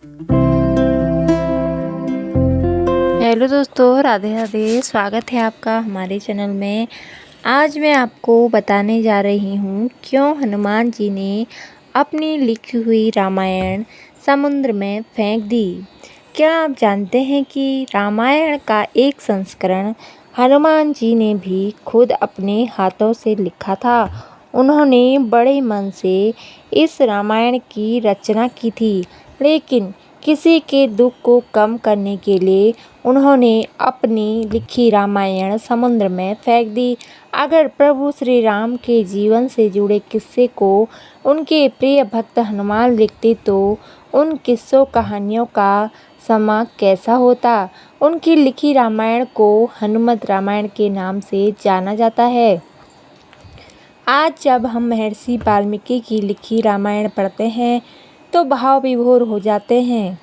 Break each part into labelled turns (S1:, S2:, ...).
S1: Hello दोस्तों, राधे राधे। स्वागत है आपका हमारे चैनल में। आज मैं आपको बताने जा रही हूँ क्यों हनुमान जी ने अपनी लिखी हुई रामायण समुद्र में फेंक दी। क्या आप जानते हैं कि रामायण का एक संस्करण हनुमान जी ने भी खुद अपने हाथों से लिखा था। उन्होंने बड़े मन से इस रामायण की रचना की थी, लेकिन किसी के दुख को कम करने के लिए उन्होंने अपनी लिखी रामायण समुद्र में फेंक दी। अगर प्रभु श्री राम के जीवन से जुड़े किस्से को उनके प्रिय भक्त हनुमान लिखते तो उन किस्सों कहानियों का समाज कैसा होता। उनकी लिखी रामायण को हनुमत रामायण के नाम से जाना जाता है। आज जब हम महर्षि वाल्मीकि की लिखी रामायण पढ़ते हैं तो भाव विभोर हो जाते हैं।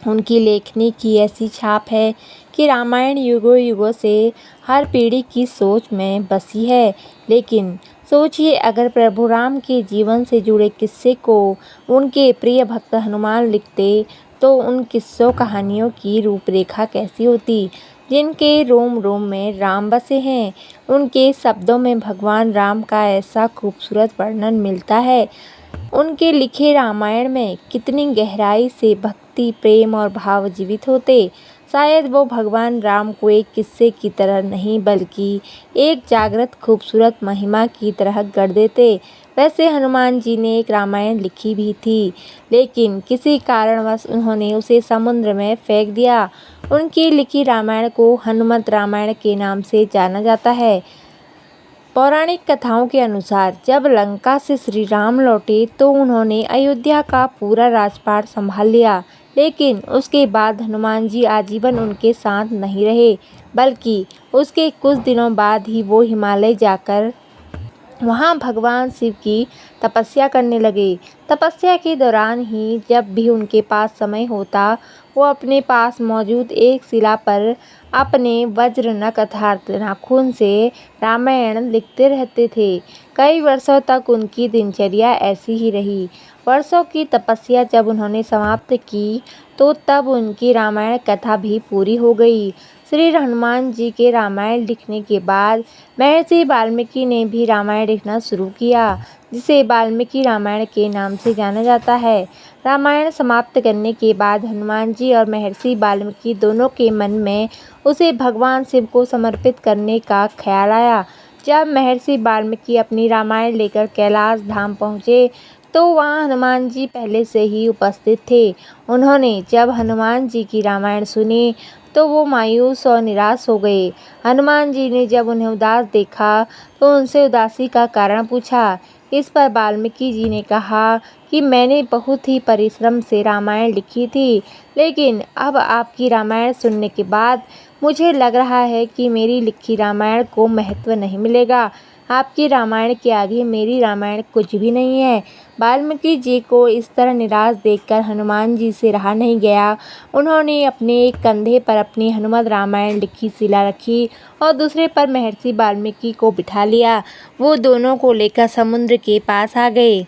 S1: उनकी लेखनी की ऐसी छाप है कि रामायण युगों युगों से हर पीढ़ी की सोच में बसी है। लेकिन सोचिए, अगर प्रभु राम के जीवन से जुड़े किस्से को उनके प्रिय भक्त हनुमान लिखते तो उन किस्सों कहानियों की रूपरेखा कैसी होती। जिनके रोम रोम में राम बसे हैं, उनके शब्दों में भगवान राम का ऐसा खूबसूरत वर्णन मिलता है। उनके लिखे रामायण में कितनी गहराई से भक्ति, प्रेम और भाव जीवित होते। शायद वो भगवान राम को एक किस्से की तरह नहीं बल्कि एक जागृत खूबसूरत महिमा की तरह गढ़ देते। वैसे हनुमान जी ने एक रामायण लिखी भी थी, लेकिन किसी कारणवश उन्होंने उसे समुद्र में फेंक दिया। उनकी लिखी रामायण को हनुमत रामायण के नाम से जाना जाता है। पौराणिक कथाओं के अनुसार जब लंका से श्री राम लौटे तो उन्होंने अयोध्या का पूरा राजपाट संभाल लिया, लेकिन उसके बाद हनुमान जी आजीवन उनके साथ नहीं रहे, बल्कि उसके कुछ दिनों बाद ही वो हिमालय जाकर वहाँ भगवान शिव की तपस्या करने लगे। तपस्या के दौरान ही जब भी उनके पास समय होता, वो अपने पास मौजूद एक शिला पर अपने वज्र नख अर्थात नाखून से रामायण लिखते रहते थे। कई वर्षों तक उनकी दिनचर्या ऐसी ही रही। वर्षों की तपस्या जब उन्होंने समाप्त की तो तब उनकी रामायण कथा भी पूरी हो गई। श्री हनुमान जी के रामायण लिखने के बाद महर्षि वाल्मीकि ने भी रामायण लिखना शुरू किया, जिसे वाल्मीकि रामायण के नाम से जाना जाता है। रामायण समाप्त करने के बाद हनुमान जी और महर्षि वाल्मीकि दोनों के मन में उसे भगवान शिव को समर्पित करने का ख्याल आया। जब महर्षि वाल्मीकि अपनी रामायण लेकर कैलाश धाम पहुँचे तो वहाँ हनुमान जी पहले से ही उपस्थित थे। उन्होंने जब हनुमान जी की रामायण सुनी तो वो मायूस और निराश हो गए। हनुमान जी ने जब उन्हें उदास देखा तो उनसे उदासी का कारण पूछा। इस पर वाल्मीकि जी ने कहा कि मैंने बहुत ही परिश्रम से रामायण लिखी थी, लेकिन अब आपकी रामायण सुनने के बाद मुझे लग रहा है कि मेरी लिखी रामायण को महत्व नहीं मिलेगा। आपकी रामायण के आगे मेरी रामायण कुछ भी नहीं है। वाल्मीकि जी को इस तरह निराश देखकर हनुमान जी से रहा नहीं गया। उन्होंने अपने एक कंधे पर अपनी हनुमत रामायण लिखी शिला रखी और दूसरे पर महर्षि वाल्मीकि को बिठा लिया। वो दोनों को लेकर समुद्र के पास आ गए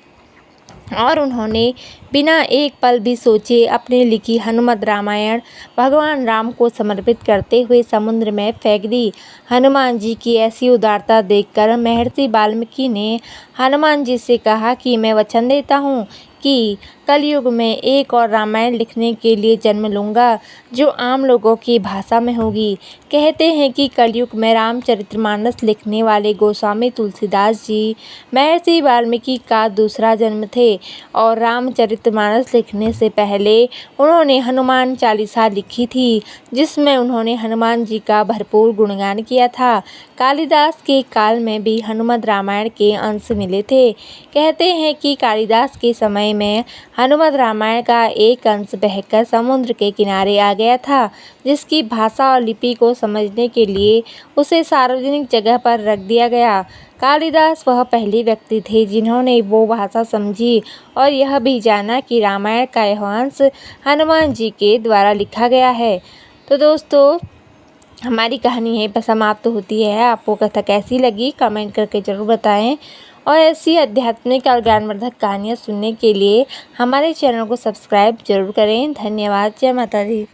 S1: और उन्होंने बिना एक पल भी सोचे अपनी लिखी हनुमत रामायण भगवान राम को समर्पित करते हुए समुद्र में फेंक दी। हनुमान जी की ऐसी उदारता देखकर महर्षि वाल्मीकि ने हनुमान जी से कहा कि मैं वचन देता हूँ कि कलयुग में एक और रामायण लिखने के लिए जन्म लूँगा, जो आम लोगों की भाषा में होगी। कहते हैं कि कलयुग में रामचरितमानस लिखने वाले गोस्वामी तुलसीदास जी महर्षि वाल्मीकि का दूसरा जन्म थे और रामचरितमानस लिखने से पहले उन्होंने हनुमान चालीसा लिखी थी, जिसमें उन्होंने हनुमान जी का भरपूर गुणगान किया था। कालिदास के काल में भी हनुमत रामायण के अंश मिले थे। कहते हैं कि कालिदास के समय में हनुमत रामायण का एक अंश बहकर समुद्र के किनारे आ गया था, जिसकी भाषा और लिपि को समझने के लिए उसे सार्वजनिक जगह पर रख दिया गया। कालिदास वह पहले व्यक्ति थे जिन्होंने वो भाषा समझी और यह भी जाना कि रामायण का यह अंश हनुमान जी के द्वारा लिखा गया है। तो दोस्तों, हमारी कहानी यहीं पर समाप्त होती है। आपको कथा कैसी लगी कमेंट करके ज़रूर बताएं और ऐसी आध्यात्मिक और ज्ञानवर्धक कहानियाँ सुनने के लिए हमारे चैनल को सब्सक्राइब जरूर करें। धन्यवाद। जय माता दी।